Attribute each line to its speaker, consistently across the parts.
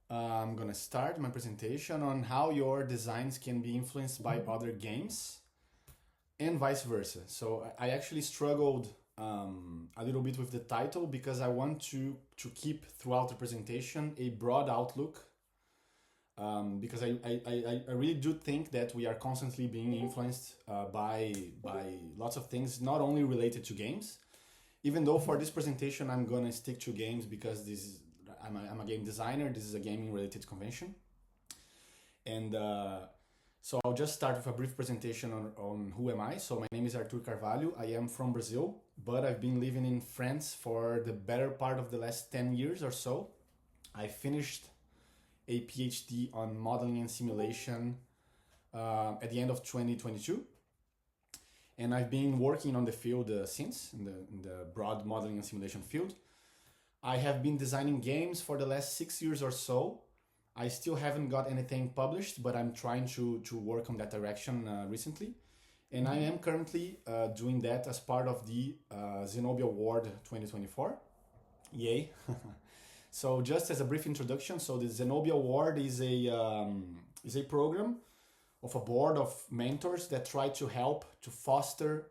Speaker 1: I'm gonna start my presentation on how your designs can be influenced by other games and vice versa. So I actually struggled a little bit with the title because I want to keep throughout the presentation a broad outlook, because I really do think that we are constantly being influenced by lots of things, not only related to games. Even though for this presentation I'm gonna stick to games because I'm a game designer. This is a gaming related convention, and so I'll just start with a brief presentation on who am I. So my name is Artur Carvalho. I am from Brazil, but I've been living in France for the better part of the last 10 years or so. I finished a PhD on modeling and simulation at the end of 2022. And I've been working on the field since, in the broad modeling and simulation field. I have been designing games for the last 6 years or so. I still haven't got anything published, but I'm trying to work on that direction recently. And I am currently doing that as part of the Zenobia Award 2024. Yay! So just as a brief introduction, so the Zenobia Award is a program of a board of mentors that try to help to foster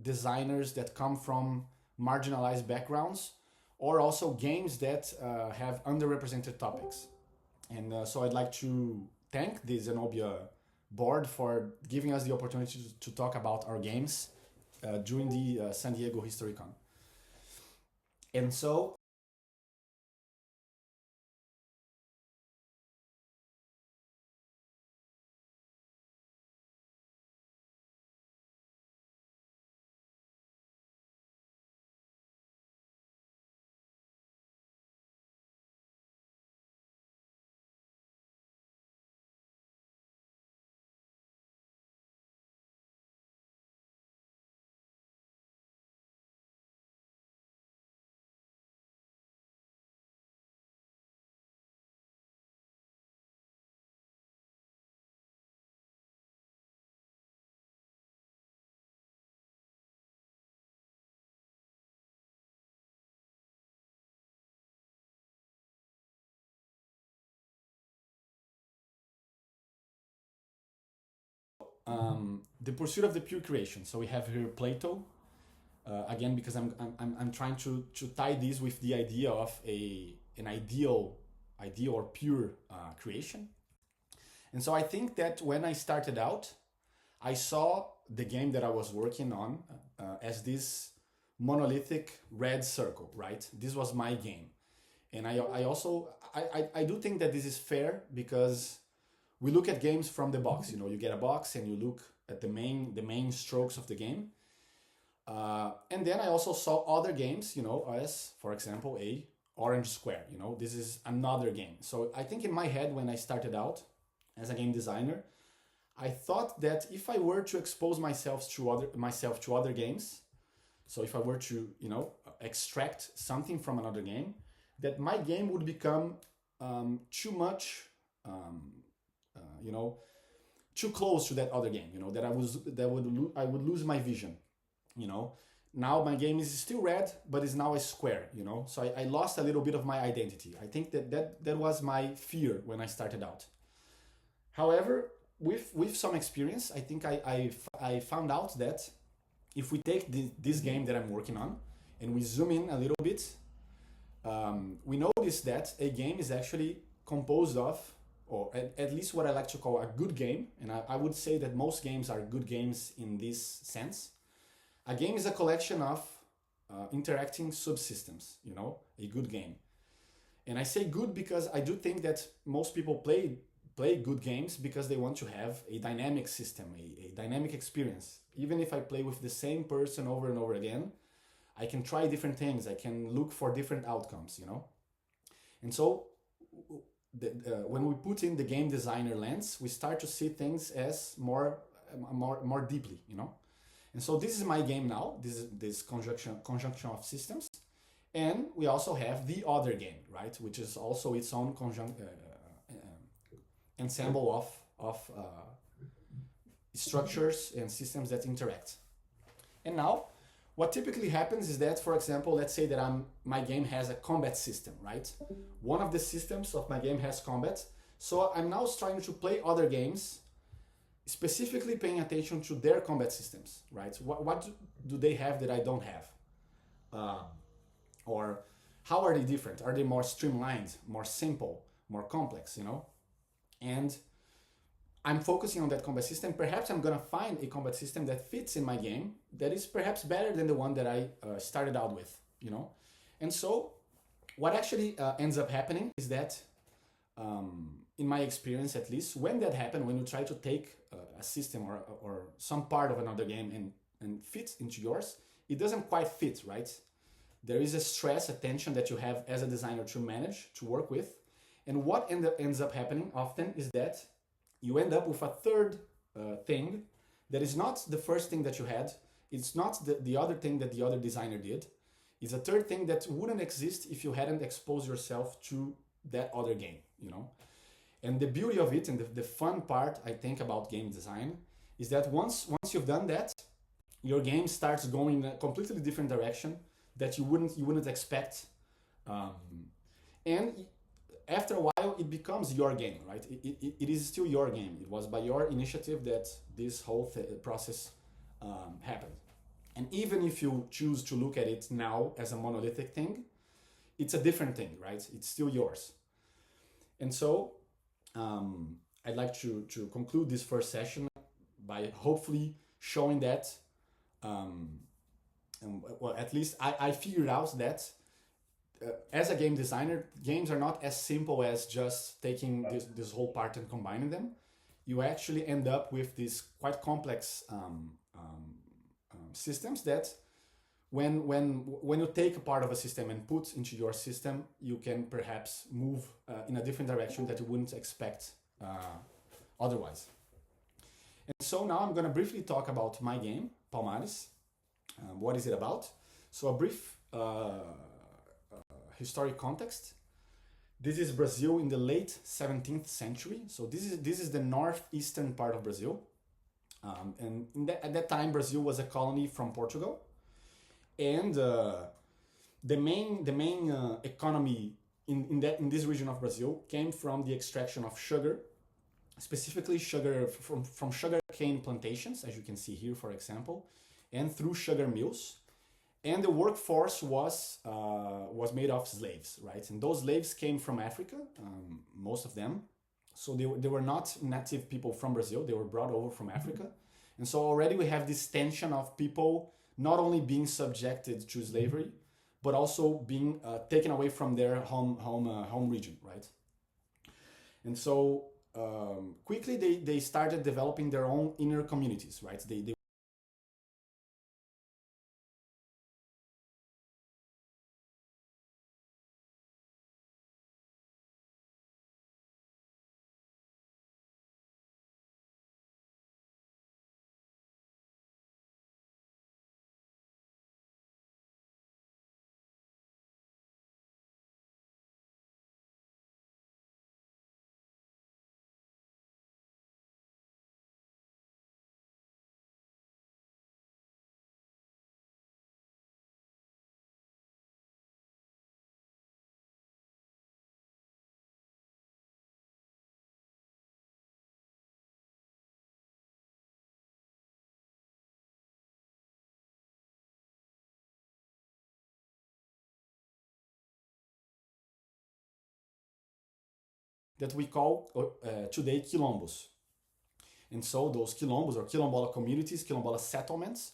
Speaker 1: designers that come from marginalized backgrounds, or also games that have underrepresented topics. And so I'd like to thank the Zenobia board for giving us the opportunity to talk about our games during the San Diego History Con. And so the pursuit of the pure creation. So we have here Plato, again, because I'm trying to tie this with the idea of an ideal or pure creation. And so I think that when I started out, I saw the game that I was working on as this monolithic red circle, right? This was my game. And I also I do think that this is fair because we look at games from the box. You know, you get a box and you look at the main strokes of the game. And then I also saw other games, you know, as for example a orange square. You know, this is another game. So I think in my head when I started out as a game designer, I thought that if I were to expose myself to other games, so if I were to, you know, extract something from another game, that my game would become too much, you know, too close to that other game. You know, I would lose my vision. You know, now my game is still red, but is now a square. You know, so I lost a little bit of my identity. I think that was my fear when I started out. However, with some experience, I think I found out that if we take this game that I'm working on and we zoom in a little bit, we notice that a game is actually composed of, or at least what I like to call a good game, and I would say that most games are good games in this sense. A game is a collection of interacting subsystems, you know, a good game. And I say good because I do think that most people play good games because they want to have a dynamic system, a dynamic experience. Even if I play with the same person over and over again, I can try different things. I can look for different outcomes, you know? And so when we put in the game designer lens, we start to see things as more deeply, you know? And so this is my game now. This is this conjunction of systems. And we also have the other game, right? Which is also its own ensemble of structures and systems that interact. And now what typically happens is that, for example, let's say that my game has a combat system, right? One of the systems of my game has combat. So I'm now trying to play other games, specifically paying attention to their combat systems, right? What do they have that I don't have? Or how are they different? Are they more streamlined, more simple, more complex, you know? And I'm focusing on that combat system. Perhaps I'm gonna find a combat system that fits in my game that is perhaps better than the one that I started out with, you know? And so what actually ends up happening is that, in my experience at least, when that happens, when you try to take a system or some part of another game and fit into yours, it doesn't quite fit, right? There is a stress, a tension that you have as a designer to manage, to work with. And what ends up happening often is that you end up with a third thing that is not the first thing that you had. It's not the other thing that the other designer did. It's a third thing that wouldn't exist if you hadn't exposed yourself to that other game, you know? And the beauty of it and the fun part, I think, about game design is that once you've done that, your game starts going in a completely different direction that you wouldn't expect. And after a while, it becomes your game, right? It is still your game. It was by your initiative that this whole process happened. And even if you choose to look at it now as a monolithic thing, it's a different thing, right? It's still yours. And so I'd like to conclude this first session by hopefully showing that, well, at least I figured out that as a game designer, games are not as simple as just taking this whole part and combining them. You actually end up with these quite complex systems that when you take a part of a system and put into your system, you can perhaps move in a different direction that you wouldn't expect otherwise. And so now I'm going to briefly talk about my game, Palmares. What is it about? So a brief historic context. This is Brazil in the late 17th century. So this is the northeastern part of Brazil. And at that time, Brazil was a colony from Portugal. And the main economy in this region of Brazil came from the extraction of sugar, specifically sugar from sugar cane plantations, as you can see here, for example, and through sugar mills. And the workforce was made of slaves, right? And those slaves came from Africa, most of them. So they were not native people from Brazil. They were brought over from Africa. And so already we have this tension of people not only being subjected to slavery, but also being taken away from their home region, right? And so quickly they started developing their own inner communities, right? They that we call today quilombos. And so those quilombos or quilombola communities, quilombola settlements,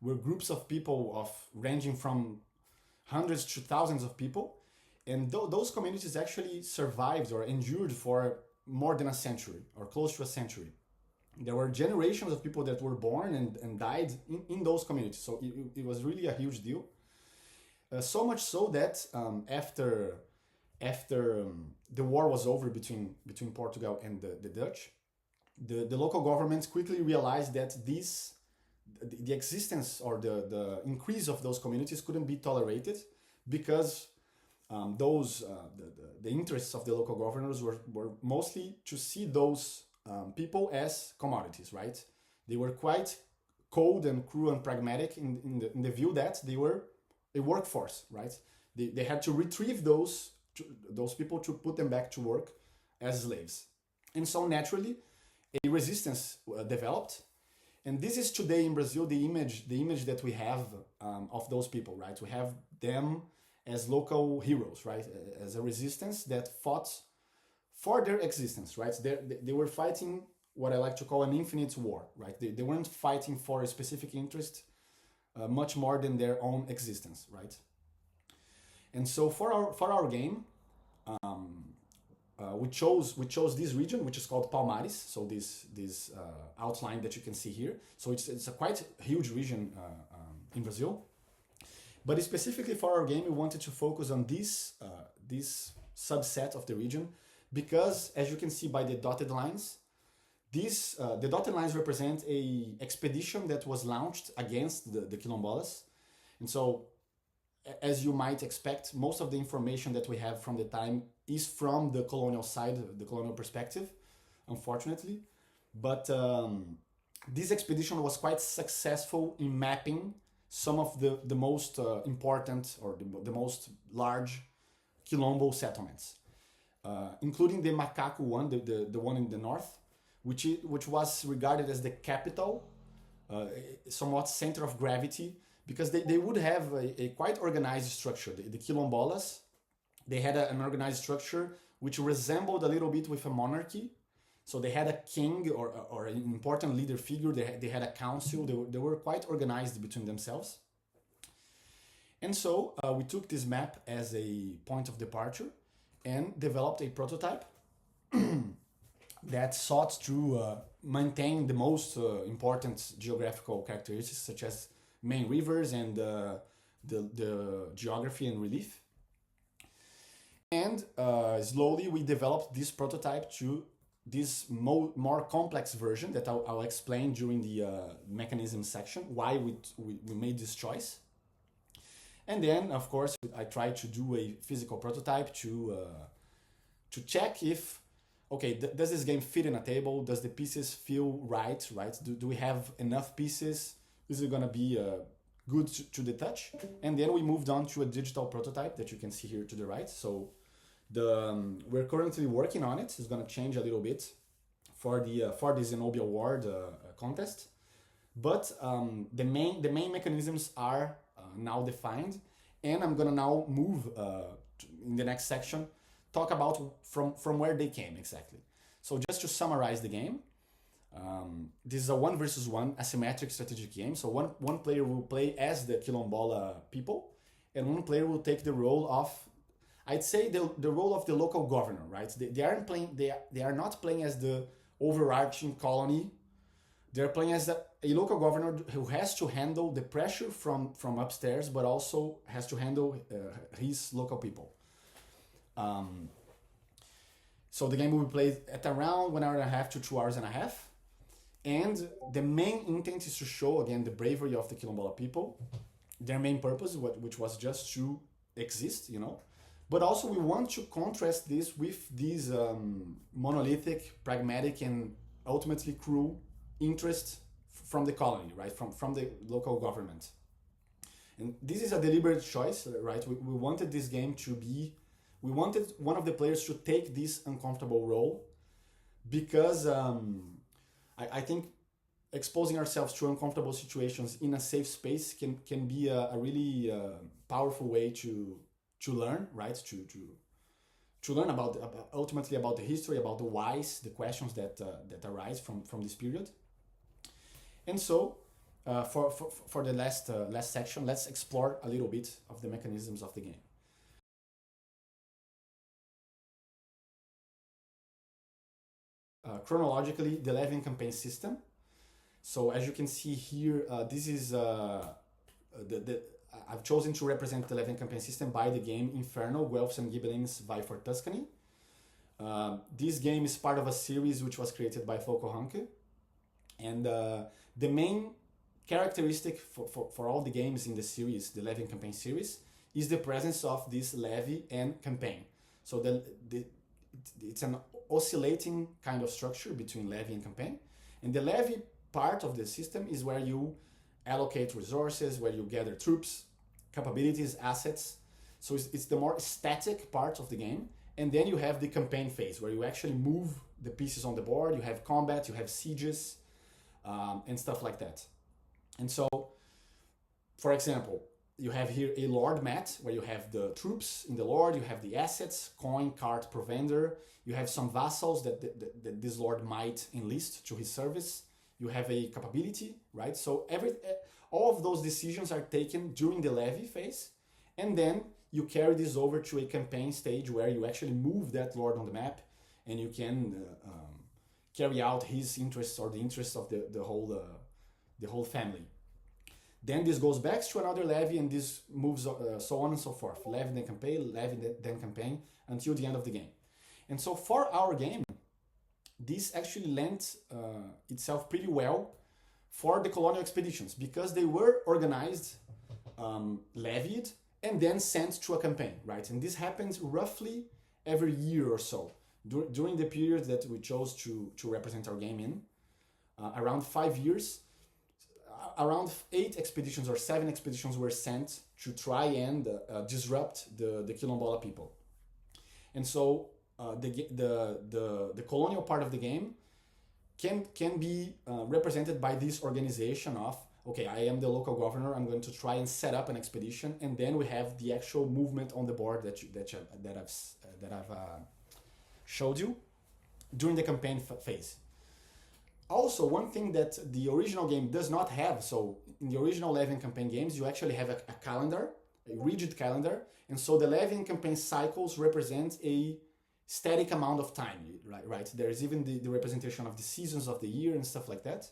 Speaker 1: were groups of people ranging from hundreds to thousands of people. And those communities actually survived or endured for more than a century or close to a century. There were generations of people that were born and died in those communities. So it was really a huge deal. So much so that after the war was over between Portugal and the Dutch, the local governments quickly realized that the existence or the increase of those communities couldn't be tolerated, because the interests of the local governors were mostly to see those people as commodities, right? They were quite cold and cruel and pragmatic in the view that they were a workforce, right? They had to retrieve those people to put them back to work as slaves. And so naturally, a resistance developed. And this is today in Brazil the image that we have of those people, right? We have them as local heroes, right? As a resistance that fought for their existence, right? They were fighting what I like to call an infinite war, right? They weren't fighting for a specific interest much more than their own existence, right? And so for our game, we chose this region, which is called Palmares. So this outline that you can see here. So it's a quite huge region in Brazil. But specifically for our game, we wanted to focus on this subset of the region because, as you can see by the dotted lines, the dotted lines represent a expedition that was launched against the Quilombolas. And so, as you might expect, most of the information that we have from the time is from the colonial side, the colonial perspective, unfortunately. But this expedition was quite successful in mapping some of the most important or the most large Quilombo settlements, including the Macaco one, the one in the north, which was regarded as the capital, somewhat center of gravity, because they would have a quite organized structure. The Quilombolas, they had an organized structure which resembled a little bit with a monarchy. So they had a king or an important leader figure. They had a council. They were quite organized between themselves. And so we took this map as a point of departure and developed a prototype that sought to maintain the most important geographical characteristics, such as main rivers and the geography and relief. And slowly we developed this prototype to this more complex version that I'll explain during the mechanism section, why we made this choice. And then, of course, I tried to do a physical prototype to check if, okay, does this game fit in a table? Does the pieces feel right? Do we have enough pieces? Is it going to be good to the touch? And then we moved on to a digital prototype that you can see here to the right. So we're currently working on it. It's going to change a little bit for the Zenobia Award contest. But the main mechanisms are now defined, and I'm going to now move in the next section, talk about from where they came exactly. So just to summarize the game, this is a 1 versus 1 asymmetric strategic game. So one player will play as the Quilombola people, and one player will take the role of, I'd say, the role of the local governor, right? They aren't playing. They are not playing as the overarching colony. They're playing as a local governor who has to handle the pressure from upstairs, but also has to handle his local people. So the game will be played at around 1 hour and a half to 2 hours and a half. And the main intent is to show, again, the bravery of the Quilombola people, their main purpose, which was just to exist, But also we want to contrast this with these monolithic, pragmatic, and ultimately cruel interests from the colony, right? From the local government. And this is a deliberate choice, right? We wanted this game to be, we wanted one of the players to take this uncomfortable role because I think exposing ourselves to uncomfortable situations in a safe space can be a really powerful way to learn, right? To learn ultimately about the history, about the whys, the questions that arise from this period. And so, for the last section, let's explore a little bit of the mechanisms of the game. Chronologically, the Levian campaign system. So as you can see here, this is I've chosen to represent the Levian campaign system by the game Inferno, Guelphs and Ghibellines Vie for Tuscany. This game is part of a series which was created by Volker Hanke. And the main characteristic for all the games in the series, the Levian campaign series, is the presence of this levy and campaign. So it's an oscillating kind of structure between levy and campaign. And the levy part of the system is where you allocate resources, where you gather troops, capabilities, assets. So it's the more static part of the game. And then you have the campaign phase where you actually move the pieces on the board. You have combat, you have sieges, and stuff like that. And so, for example, you have here a lord mat where you have the troops in the lord, you have the assets, coin, card, provender, you have some vassals that this lord might enlist to his service, you have a capability, right? So all of those decisions are taken during the levy phase, and then you carry this over to a campaign stage where you actually move that lord on the map, and you can carry out his interests or the interests of the whole family. Then this goes back to another levy, and this moves so on and so forth. Levy then campaign, levy then campaign, until the end of the game. And so for our game, this actually lent itself pretty well for the colonial expeditions, because they were organized, levied, and then sent to a campaign, right? And this happens roughly every year or so, during the period that we chose to represent our game in, around 5 years. Around 8 expeditions or 7 expeditions were sent to try and disrupt the Quilombola people. And so the colonial part of the game can be represented by this organization of, okay, I am the local governor, I'm going to try and set up an expedition, and then we have the actual movement on the board that I've showed you during the campaign phase. Also, one thing that the original game does not have, so in the original levy and campaign games, you actually have a calendar, a rigid calendar, and so the levy and campaign cycles represent a static amount of time, right? There is even the representation of the seasons of the year and stuff like that.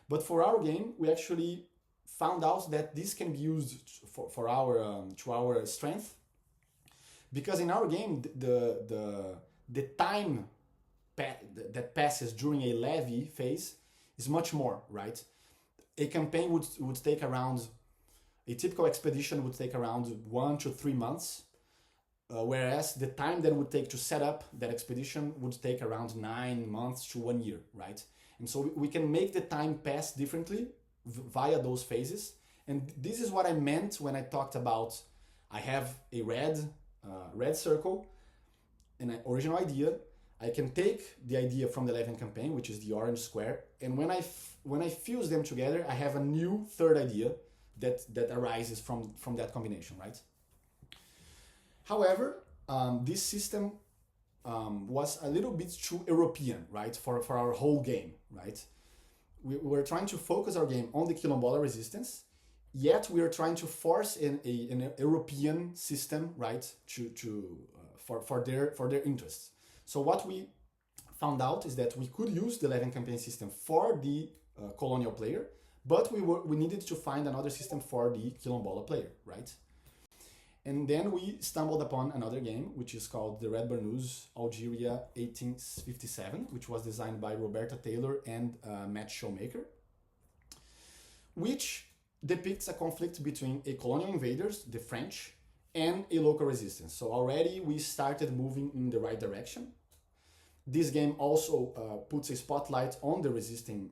Speaker 1: But for our game, we actually found out that this can be used for our to our strength, because in our game, the time that passes during a levy phase is much more, right? A campaign would take around, a typical expedition would take around 1 to 3 months, whereas the time that would take to set up that expedition would take around 9 months to 1 year, right? And so we can make the time pass differently via those phases. And this is what I meant when I talked about, I have a red circle, an original idea. I can take the idea from the levy campaign, which is the orange square, and when I fuse them together, I have a new third idea that arises from that combination, right? However, this system was a little bit too European, right, for our whole game, right? We're trying to focus our game on the Quilombola resistance, yet we are trying to force an European system, right, for their interests. So what we found out is that we could use the levy campaign system for the colonial player, but we needed to find another system for the Quilombola player, right? And then we stumbled upon another game, which is called the Red Burnous Algeria 1857, which was designed by Roberta Taylor and Matt Showmaker, which depicts a conflict between a colonial invaders, the French, and a local resistance. So already we started moving in the right direction. This game also puts a spotlight on the resisting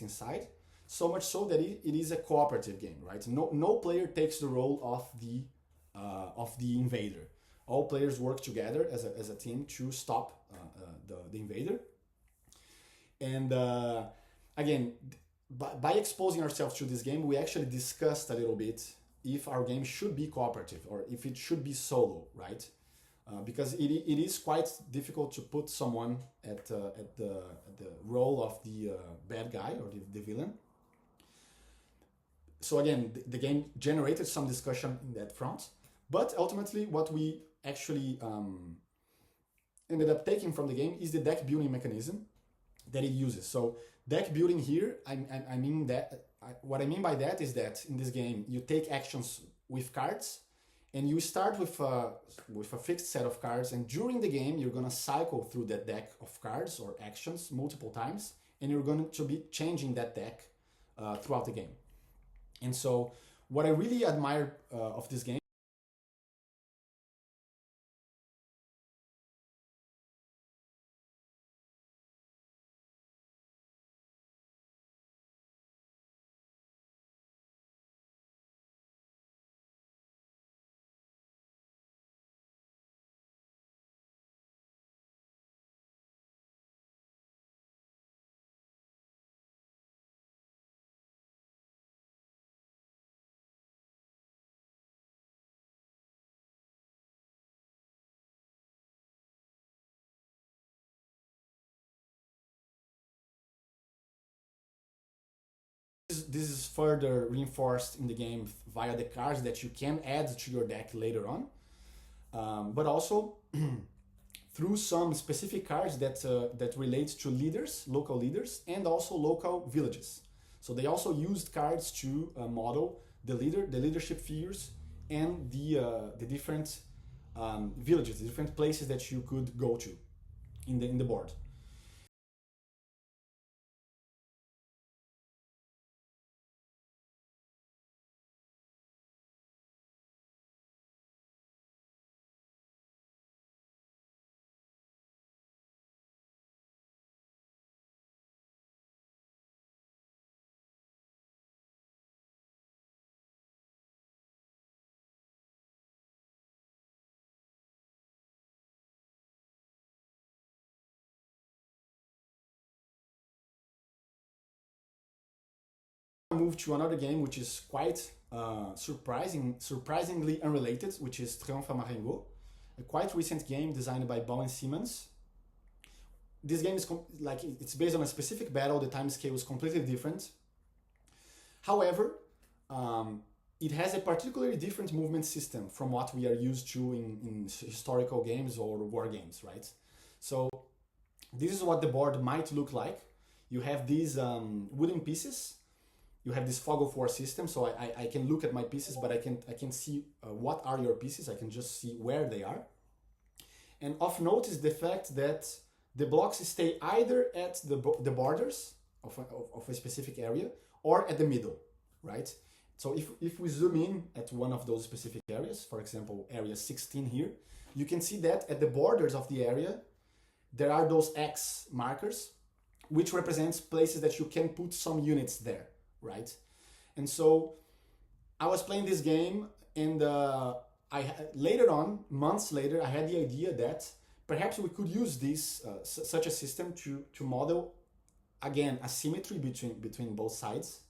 Speaker 1: side, so much so that it is a cooperative game, right? No player takes the role of the invader. All players work together as a team to stop the invader. And again, by exposing ourselves to this game, we actually discussed a little bit if our game should be cooperative or if it should be solo, right? Because it is quite difficult to put someone at the role of the bad guy or the villain. So again, the game generated some discussion in that front, but ultimately what we actually ended up taking from the game is the deck building mechanism that it uses. So deck building here, I mean that what I mean by that is that in this game you take actions with cards, and you start with a fixed set of cards, and during the game you're gonna cycle through that deck of cards or actions multiple times, and you're going to be changing that deck throughout the game. And so what I really admire of this game this is further reinforced in the game via the cards that you can add to your deck later on, but also through some specific cards that relate to leaders, local leaders, and also local villages. So they also used cards to model the leadership figures, and the different villages, the different places that you could go to in the board. Move to another game which is quite surprisingly unrelated, which is Triumph Marengo, a quite recent game designed by Bowen Simmons. This game is it's based on a specific battle. The time scale is completely different. However, it has a particularly different movement system from what we are used to in historical games or war games, right? So this is what the board might look like. You have these wooden pieces. You have this fog of war system, so I can look at my pieces, but I can see what are your pieces. I can just see where they are. And of note is the fact that the blocks stay either at the borders of a specific area or at the middle, right? So if we zoom in at one of those specific areas, for example, area 16 here, you can see that at the borders of the area, there are those X markers, which represents places that you can put some units there, right? And so I was playing this game, and later on, months later, I had the idea that perhaps we could use this such a system to model, again, asymmetry between both sides,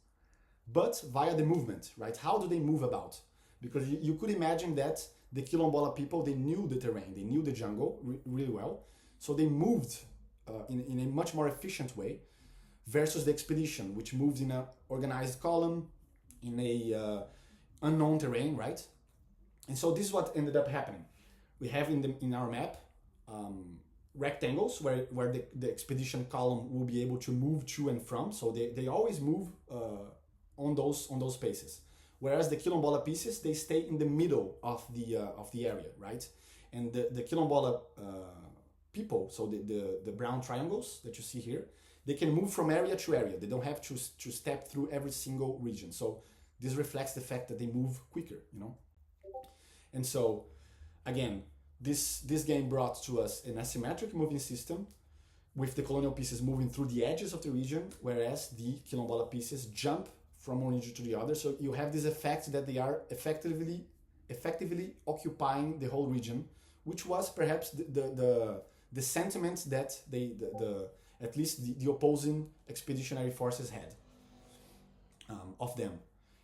Speaker 1: but via the movement, right? How do they move about? Because you could imagine that the Quilombola people, they knew the terrain, they knew the jungle really well, so they moved in a much more efficient way, versus the expedition, which moved in an organized column in a unknown terrain, right? And so this is what ended up happening. We have in our map rectangles where the expedition column will be able to move to and from, so they always move on those spaces. Whereas the Quilombola pieces, they stay in the middle of the area, right? And the Quilombola people, so the brown triangles that you see here, they can move from area to area. They don't have to step through every single region. So this reflects the fact that they move quicker, you know? And so, again, this game brought to us an asymmetric moving system with the colonial pieces moving through the edges of the region, whereas the Quilombola pieces jump from one region to the other. So you have this effect that they are effectively occupying the whole region, which was perhaps the sentiment that at least the opposing expeditionary forces had of them.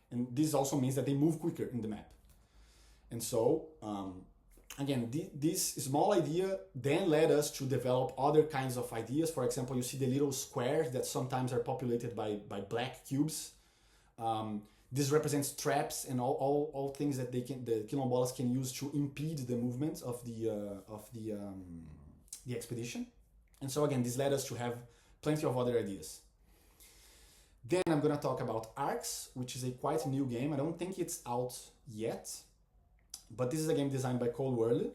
Speaker 1: And this also means that they move quicker in the map. And so, again, this small idea then led us to develop other kinds of ideas. For example, you see the little squares that sometimes are populated by black cubes. This represents traps and all things that the Quilombolas can use to impede the movement of the expedition. And so again, this led us to have plenty of other ideas. Then I'm going to talk about Arcs, which is a quite new game. I don't think it's out yet, but this is a game designed by Cole Worley.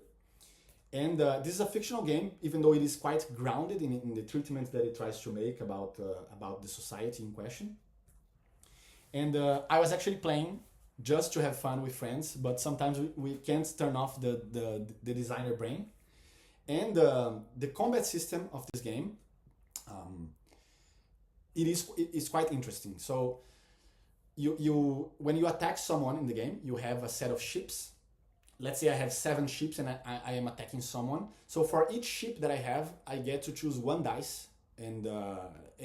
Speaker 1: And this is a fictional game, even though it is quite grounded in the treatment that it tries to make about the society in question. And I was actually playing just to have fun with friends, but sometimes we can't turn off the designer brain. And the combat system of this game, it is quite interesting. So when you attack someone in the game, you have a set of ships. Let's say I have 7 ships and I am attacking someone. So for each ship that I have, I get to choose 1 dice and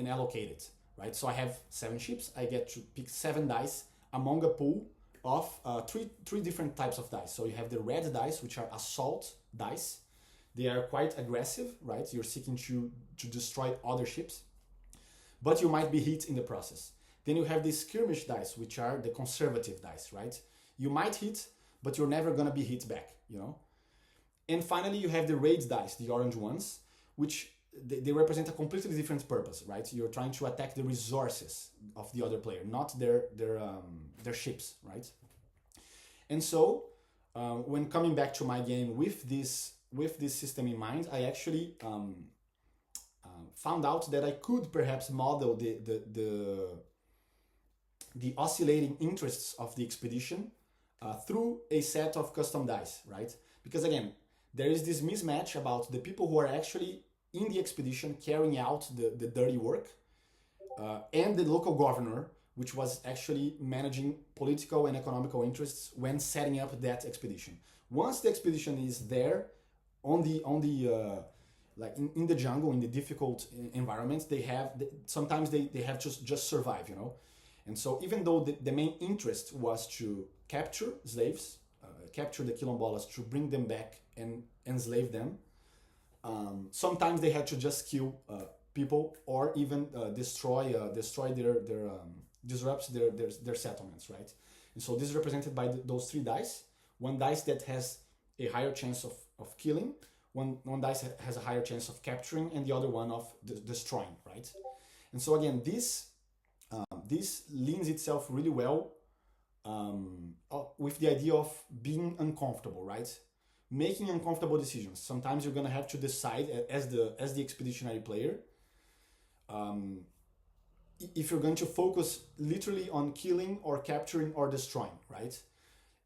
Speaker 1: allocate it, right? So I have 7 ships. I get to pick 7 dice among a pool of three different types of dice. So you have the red dice, which are assault dice. They are quite aggressive, right? You're seeking to destroy other ships, but you might be hit in the process. Then you have the skirmish dice, which are the conservative dice, right? You might hit, but you're never gonna be hit back, you know? And finally, you have the raid dice, the orange ones, which they represent a completely different purpose, right? You're trying to attack the resources of the other player, not their ships, right? And so, when coming back to my game with this system in mind, I actually found out that I could perhaps model the oscillating interests of the expedition through a set of custom dice, right? Because again, there is this mismatch about the people who are actually in the expedition carrying out the dirty work and the local governor, which was actually managing political and economical interests when setting up that expedition. Once the expedition is there on the like in the jungle, in the difficult environments, sometimes they have just survive, you know. And so even though the main interest was to capture slaves, capture the quilombolas, to bring them back and enslave them, sometimes they had to just kill people or even disrupt their settlements, right? And so this is represented by those three dice. One dice that has a higher chance of killing, one dice has a higher chance of capturing, and the other one of destroying, right? And so again, this leans itself really well with the idea of being uncomfortable, right? Making uncomfortable decisions. Sometimes you're gonna have to decide as the expeditionary player if you're going to focus literally on killing or capturing or destroying, right?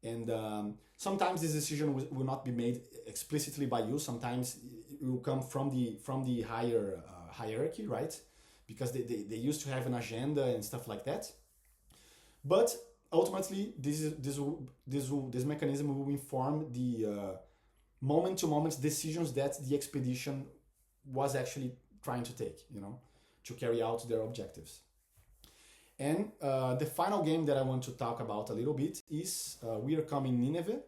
Speaker 1: And sometimes this decision will not be made explicitly by you. Sometimes it will come from the higher hierarchy, right? Because they used to have an agenda and stuff like that. But ultimately, this mechanism will inform the moment-to-moment decisions that the expedition was actually trying to take, you know, to carry out their objectives. And the final game that I want to talk about a little bit is We Are Coming Nineveh.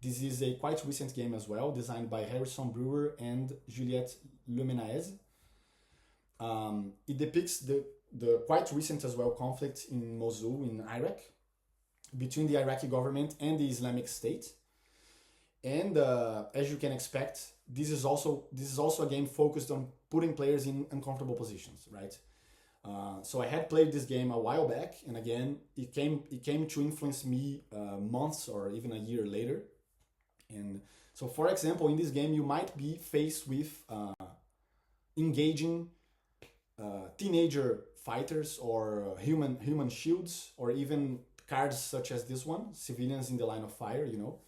Speaker 1: This is a quite recent game as well, designed by Harrison Brewer and Juliette Lemenaez. It depicts the quite recent as well conflict in Mosul in Iraq between the Iraqi government and the Islamic State. And as you can expect, this is also a game focused on putting players in uncomfortable positions, right? So I had played this game a while back, and again, it came to influence me months or even a year later. And so, for example, in this game, you might be faced with engaging teenager fighters or human shields, or even cards such as this one, civilians in the line of fire, you know.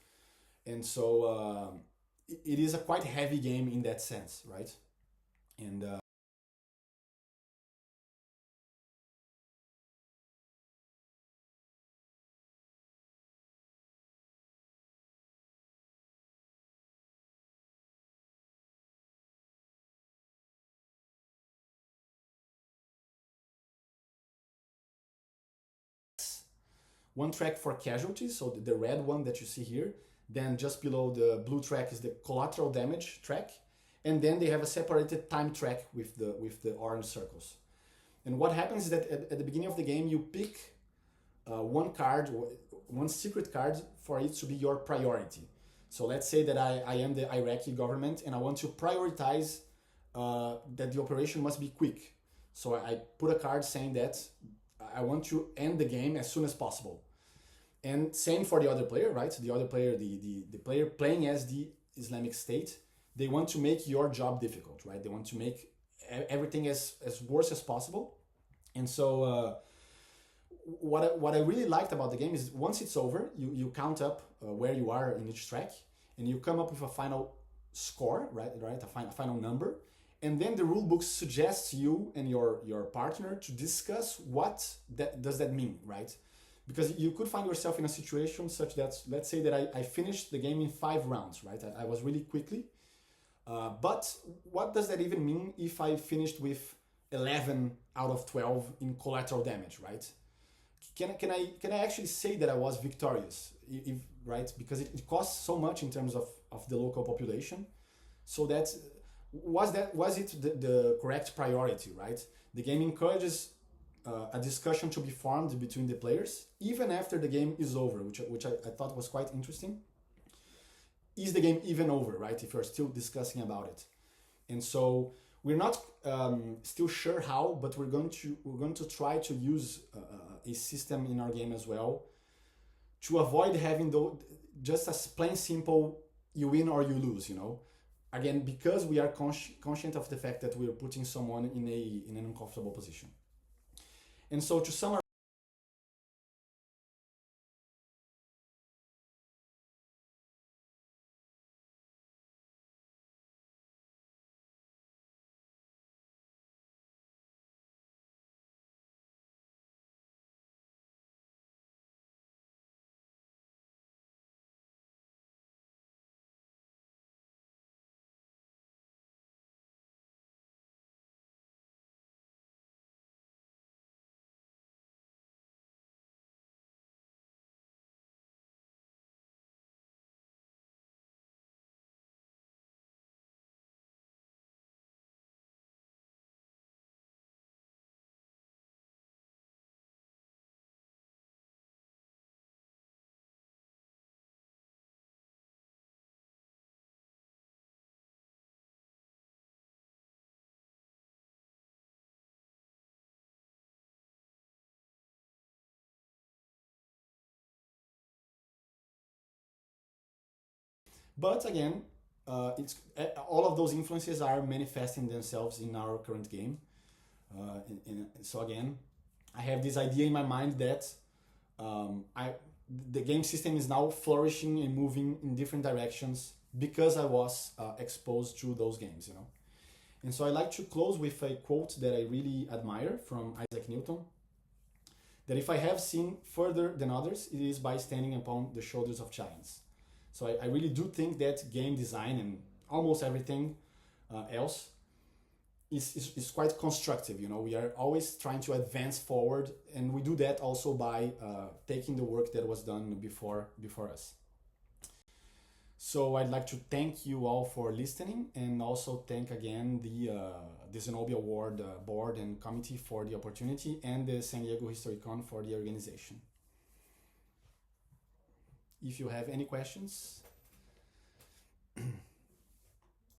Speaker 1: And so it is a quite heavy game in that sense, right? And one track for casualties, so the red one that you see here. Then just below the blue track is the collateral damage track, and then they have a separated time track with the orange circles. And what happens is that at the beginning of the game, you pick one card, one secret card for it to be your priority. So let's say that I am the Iraqi government and I want to prioritize that the operation must be quick. So I put a card saying that I want to end the game as soon as possible. And same for the other player, right? The other player, the player playing as the Islamic State, they want to make your job difficult, right? They want to make everything as worse as possible. And so what I really liked about the game is once it's over, you count up where you are in each track, and you come up with a final score, right? A final number. And then the rulebook suggests you and your partner to discuss what does that mean, right? Because you could find yourself in a situation such that, let's say that I finished the game in 5 rounds, right? I was really quickly. But what does that even mean if I finished with 11 out of 12 in collateral damage, right? Can I actually say that I was victorious, right? Because it costs so much in terms of the local population. So was it the correct priority, right? The game encourages a discussion to be formed between the players even after the game is over, which I thought was quite interesting. Is the game even over, right? If you're still discussing about it. And so we're not still sure how, but we're going to try to use a system in our game as well to avoid having just as plain simple you win or you lose, you know. Again, because we are conscient of the fact that we are putting someone in an uncomfortable position. And so to summarize, but again, it's all of those influences are manifesting themselves in our current game. So again, I have this idea in my mind that the game system is now flourishing and moving in different directions because I was exposed to those games, you know. And so I like to close with a quote that I really admire from Isaac Newton, that if I have seen further than others, it is by standing upon the shoulders of giants. So I really do think that game design and almost everything else is quite constructive. You know, we are always trying to advance forward, and we do that also by taking the work that was done before us. So I'd like to thank you all for listening, and also thank again the Zenobia Award board and committee for the opportunity, and the San Diego History Con for the organization. If you have any questions.